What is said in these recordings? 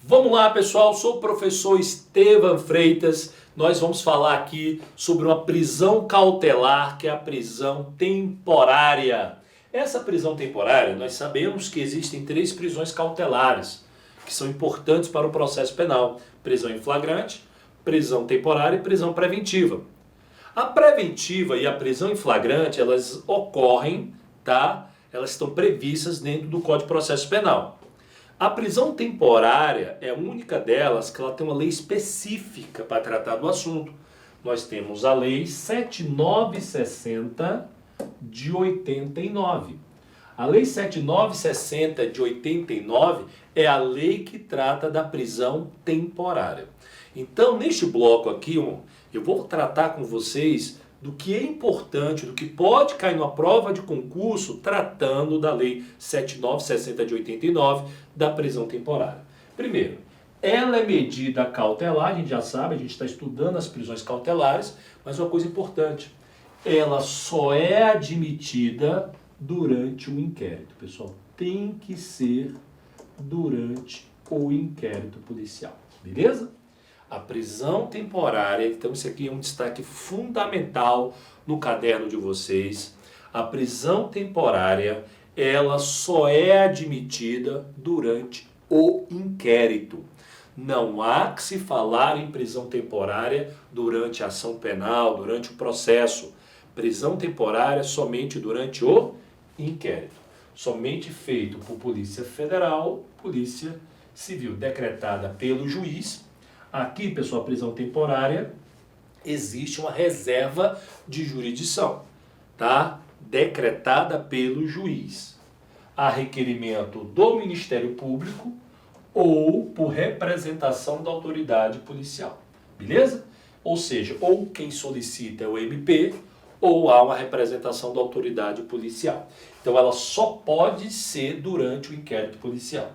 Vamos lá, pessoal, sou o professor Estevam Freitas. Nós vamos falar aqui sobre uma prisão cautelar, que é a prisão temporária. Essa prisão temporária, nós sabemos que existem 3 prisões cautelares, que são importantes para o processo penal: prisão em flagrante, prisão temporária e prisão preventiva. A preventiva e a prisão em flagrante, elas ocorrem, tá? Elas estão previstas dentro do Código de Processo Penal. A prisão temporária é a única delas que ela tem uma lei específica para tratar do assunto. Nós temos a Lei 7960 de 89. A Lei 7960 de 89 é a lei que trata da prisão temporária. Então, neste bloco aqui, eu vou tratar com vocês do que é importante, do que pode cair numa prova de concurso, tratando da Lei 7960 de 89, da prisão temporária. Primeiro, ela é medida cautelar, a gente já sabe, a gente está estudando as prisões cautelares, mas uma coisa importante, ela só é admitida durante o inquérito. Pessoal, tem que ser durante o inquérito policial, beleza? A prisão temporária, então isso aqui é um destaque fundamental no caderno de vocês. A prisão temporária, ela só é admitida durante o inquérito. Não há que se falar em prisão temporária durante a ação penal, durante o processo. Prisão temporária somente durante o inquérito. Somente feito por Polícia Federal, Polícia Civil, decretada pelo juiz. Aqui, pessoal, a prisão temporária, existe uma reserva de jurisdição, tá? Decretada pelo juiz, a requerimento do Ministério Público ou por representação da autoridade policial, beleza? Ou seja, ou quem solicita é o MP, ou há uma representação da autoridade policial. Então, ela só pode ser durante o inquérito policial.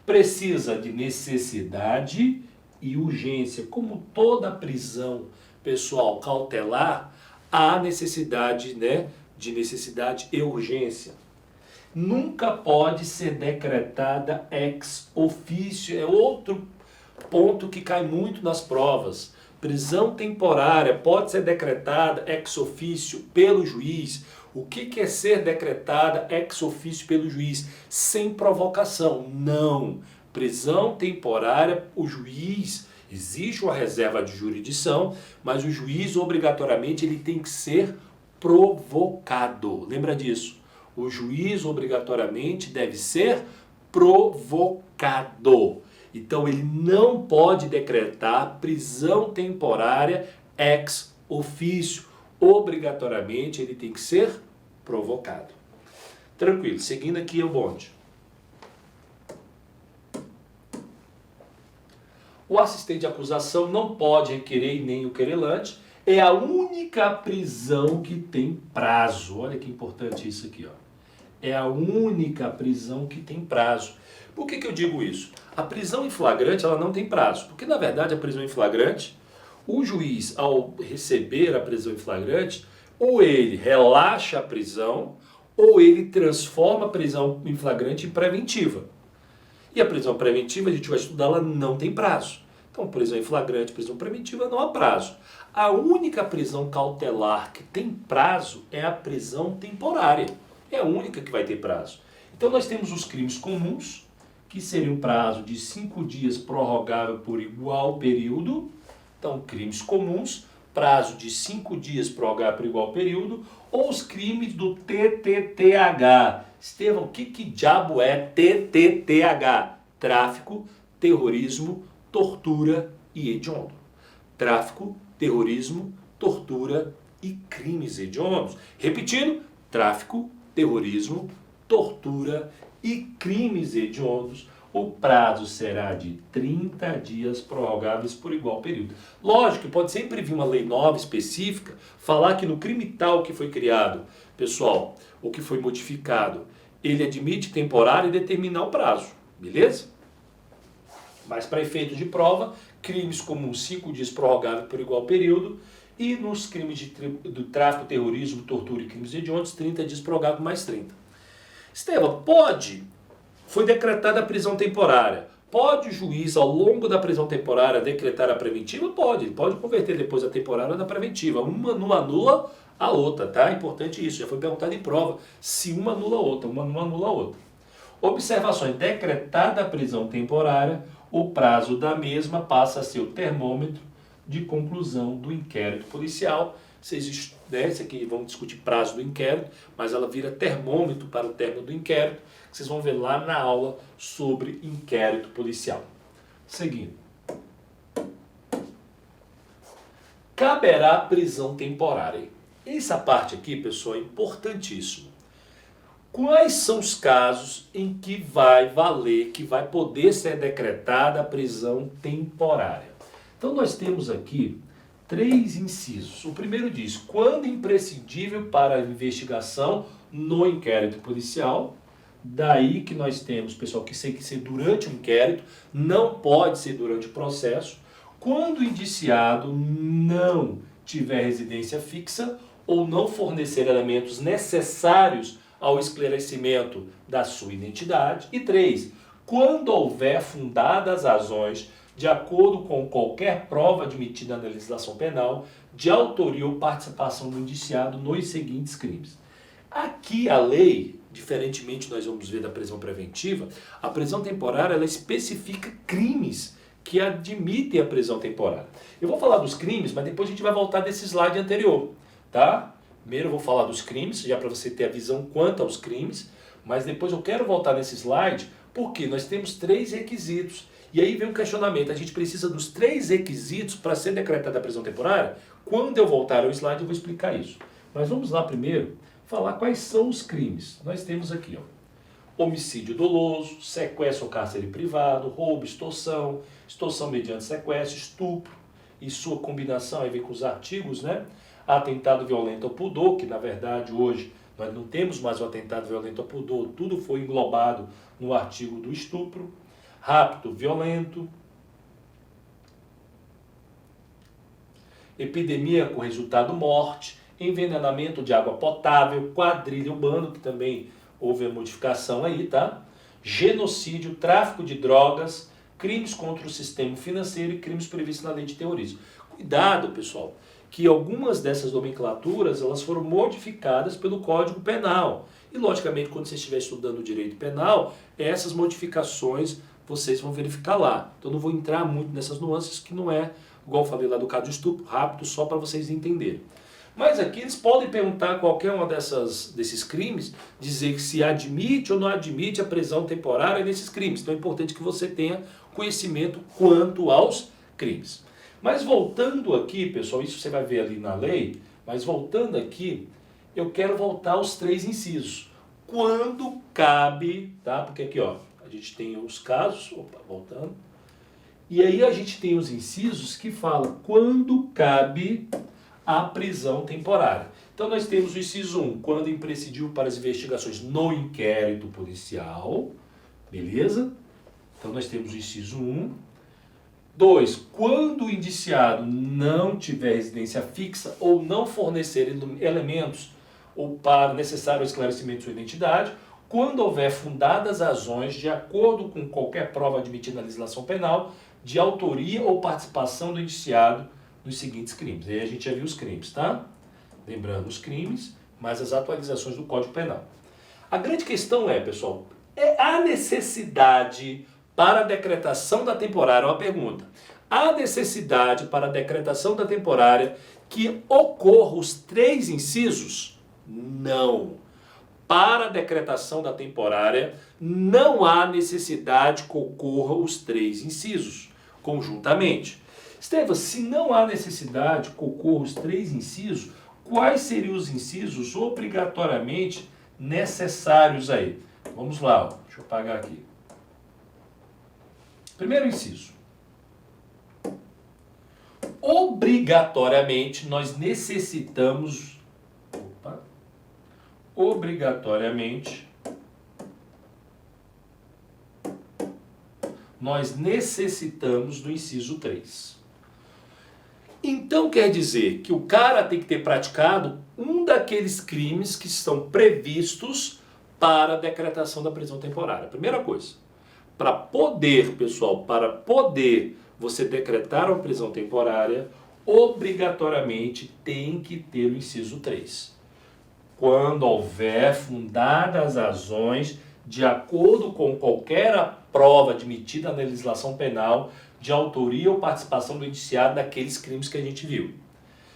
Precisa de necessidade e urgência. Como toda prisão, pessoal, cautelar, há necessidade, de necessidade e urgência. Nunca pode ser decretada ex officio. É outro ponto que cai muito nas provas. Prisão temporária pode ser decretada ex officio pelo juiz. O que é ser decretada ex officio pelo juiz? Sem provocação. Não. Prisão temporária, o juiz, existe uma reserva de jurisdição, mas o juiz obrigatoriamente ele tem que ser provocado. Lembra disso? O juiz obrigatoriamente deve ser provocado. Então ele não pode decretar prisão temporária ex officio. Obrigatoriamente ele tem que ser provocado. Tranquilo, seguindo aqui o bonde. O assistente de acusação não pode requerer nem o querelante. É a única prisão que tem prazo. Olha que importante isso aqui, ó. É a única prisão que tem prazo. Por que eu digo isso? A prisão em flagrante, ela não tem prazo. Porque, na verdade, a prisão em flagrante, o juiz, ao receber a prisão em flagrante, ou ele relaxa a prisão, ou ele transforma a prisão em flagrante em preventiva. E a prisão preventiva, a gente vai estudar, ela não tem prazo. Então, prisão em flagrante, prisão preventiva, não há prazo. A única prisão cautelar que tem prazo é a prisão temporária. É a única que vai ter prazo. Então, nós temos os crimes comuns, que seriam prazo de 5 dias prorrogável por igual período. Então, crimes comuns, prazo de 5 dias prorrogável por igual período, ou os crimes do TTTH. Estevão, o que diabo é TTTH? Tráfico, terrorismo, tortura e hediondo. Tráfico, terrorismo, tortura e crimes hediondos. Repetindo, tráfico, terrorismo, tortura e crimes hediondos. O prazo será de 30 dias prorrogáveis por igual período. Lógico que pode sempre vir uma lei nova específica, falar que no crime tal que foi criado, pessoal, ou que foi modificado, ele admite temporário e determinar o prazo, beleza? Mas para efeitos de prova, crimes comuns 5 dias prorrogáveis por igual período, e nos crimes do tráfico, terrorismo, tortura e crimes hediondos, 30 dias prorrogáveis mais 30. Estevam, foi decretada a prisão temporária. Pode o juiz, ao longo da prisão temporária, decretar a preventiva? Pode. Ele pode converter depois a temporária na preventiva. Uma não anula a outra, tá? Importante isso. Já foi perguntado em prova se uma anula a outra. Uma não anula a outra. Observações. Decretada a prisão temporária, o prazo da mesma passa a ser o termômetro de conclusão do inquérito policial. Vocês, né, isso aqui vamos discutir prazo do inquérito, mas ela vira termômetro para o término do inquérito. Vocês vão ver lá na aula sobre inquérito policial. Seguindo. Caberá prisão temporária. Essa parte aqui, pessoal, é importantíssimo. Quais são os casos em que vai valer, que vai poder ser decretada a prisão temporária? Então nós temos aqui 3 incisos. O primeiro diz, quando imprescindível para a investigação no inquérito policial. Daí que nós temos, pessoal, que tem que ser durante o inquérito, não pode ser durante o processo. Quando o indiciado não tiver residência fixa ou não fornecer elementos necessários ao esclarecimento da sua identidade. E 3, quando houver fundadas razões, de acordo com qualquer prova admitida na legislação penal, de autoria ou participação do indiciado nos seguintes crimes. Aqui a lei, diferentemente nós vamos ver da prisão preventiva, a prisão temporária ela especifica crimes que admitem a prisão temporária. Eu vou falar dos crimes, mas depois a gente vai voltar desse slide anterior, tá? Primeiro eu vou falar dos crimes, já para você ter a visão quanto aos crimes, mas depois eu quero voltar nesse slide, porque nós temos 3 requisitos. E aí vem um questionamento, a gente precisa dos 3 requisitos para ser decretada a prisão temporária? Quando eu voltar ao slide eu vou explicar isso. Mas vamos lá primeiro falar quais são os crimes. Nós temos aqui, ó, homicídio doloso, sequestro ou cárcere privado, roubo, extorsão, extorsão mediante sequestro, estupro e sua combinação, aí vem com os artigos, né? Atentado violento ao pudor, que na verdade hoje nós não temos mais o atentado violento ao pudor, tudo foi englobado no artigo do estupro, rapto violento, epidemia com resultado morte, envenenamento de água potável, quadrilha urbana, que também houve a modificação aí, tá? Genocídio, tráfico de drogas, crimes contra o sistema financeiro e crimes previstos na lei de terrorismo. Cuidado, pessoal, que algumas dessas nomenclaturas elas foram modificadas pelo Código Penal. E, logicamente, quando você estiver estudando o direito penal, essas modificações vocês vão verificar lá. Então, não vou entrar muito nessas nuances, que não é, igual eu falei lá do caso de estupro, rápido, só para vocês entenderem. Mas aqui eles podem perguntar qualquer uma desses crimes, dizer que se admite ou não admite a prisão temporária nesses crimes. Então é importante que você tenha conhecimento quanto aos crimes. Mas voltando aqui, pessoal, isso você vai ver ali na lei, mas voltando aqui, eu quero voltar aos 3 incisos. Quando cabe, tá? Porque aqui, ó, a gente tem os casos, opa, voltando, e aí a gente tem os incisos que falam quando cabe a prisão temporária. Então nós temos o inciso 1, quando imprescindível para as investigações no inquérito policial, beleza? Então nós temos o inciso 1. 2, quando o indiciado não tiver residência fixa ou não fornecer elementos ou para necessário esclarecimento de sua identidade, quando houver fundadas razões de acordo com qualquer prova admitida na legislação penal, de autoria ou participação do indiciado nos seguintes crimes. Aí a gente já viu os crimes, tá? Lembrando os crimes, mas as atualizações do Código Penal. A grande questão é, pessoal, a necessidade para a decretação da temporária, uma pergunta. Há necessidade para a decretação da temporária que ocorra os 3 incisos? Não. Para a decretação da temporária, não há necessidade que ocorra os 3 incisos, conjuntamente. Estevam, se não há necessidade que ocorra os 3 incisos, quais seriam os incisos obrigatoriamente necessários aí? Vamos lá, ó. Deixa eu apagar aqui. Primeiro inciso. Obrigatoriamente nós necessitamos, obrigatoriamente nós necessitamos do inciso 3. Então quer dizer que o cara tem que ter praticado um daqueles crimes que estão previstos para a decretação da prisão temporária. Primeira coisa. Para poder, pessoal, para poder você decretar uma prisão temporária, obrigatoriamente tem que ter o inciso 3. Quando houver fundadas razões de acordo com qualquer prova admitida na legislação penal de autoria ou participação do indiciado naqueles crimes que a gente viu.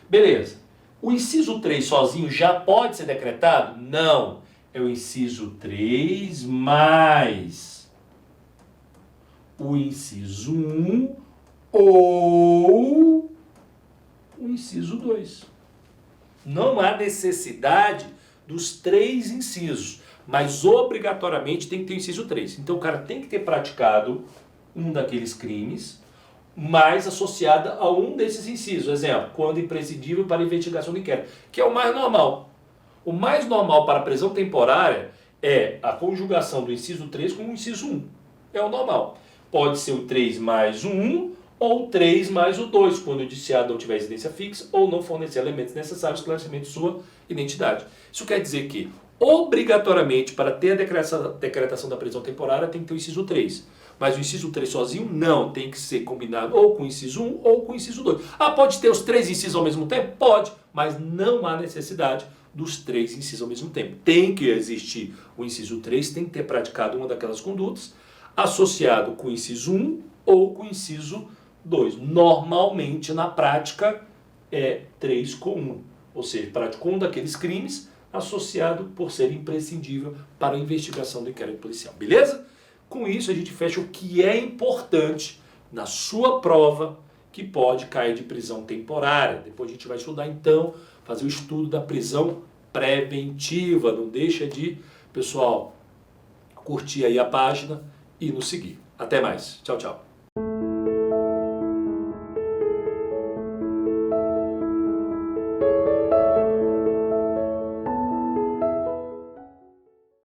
Beleza. O inciso 3 sozinho já pode ser decretado? Não. É o inciso 3 mais o inciso 1 ou o inciso 2. Não há necessidade dos 3 incisos, mas obrigatoriamente tem que ter o inciso 3. Então o cara tem que ter praticado um daqueles crimes, mais associada a um desses incisos. Exemplo, quando imprescindível para investigação do inquérito, que é o mais normal. O mais normal para a prisão temporária é a conjugação do inciso 3 com o inciso 1. É o normal. Pode ser o 3 mais o 1 ou 3 mais o 2, quando o indiciado não tiver residência fixa ou não fornecer elementos necessários ao esclarecimento de sua identidade. Isso quer dizer que, obrigatoriamente, para ter a decretação da prisão temporária, tem que ter o inciso 3. Mas o inciso 3 sozinho não, tem que ser combinado ou com o inciso 1 ou com o inciso 2. Ah, pode ter os 3 incisos ao mesmo tempo? Pode, mas não há necessidade dos 3 incisos ao mesmo tempo. Tem que existir o inciso 3, tem que ter praticado uma daquelas condutas, associado com o inciso 1 ou com o inciso 2. Normalmente, na prática, é 3 com 1. Ou seja, praticou um daqueles crimes associado por ser imprescindível para a investigação do inquérito policial. Beleza? Com isso, a gente fecha o que é importante na sua prova que pode cair de prisão temporária. Depois a gente vai estudar, então, fazer o estudo da prisão preventiva. Não deixa de, pessoal, curtir aí a página e nos seguir. Até mais. Tchau, tchau.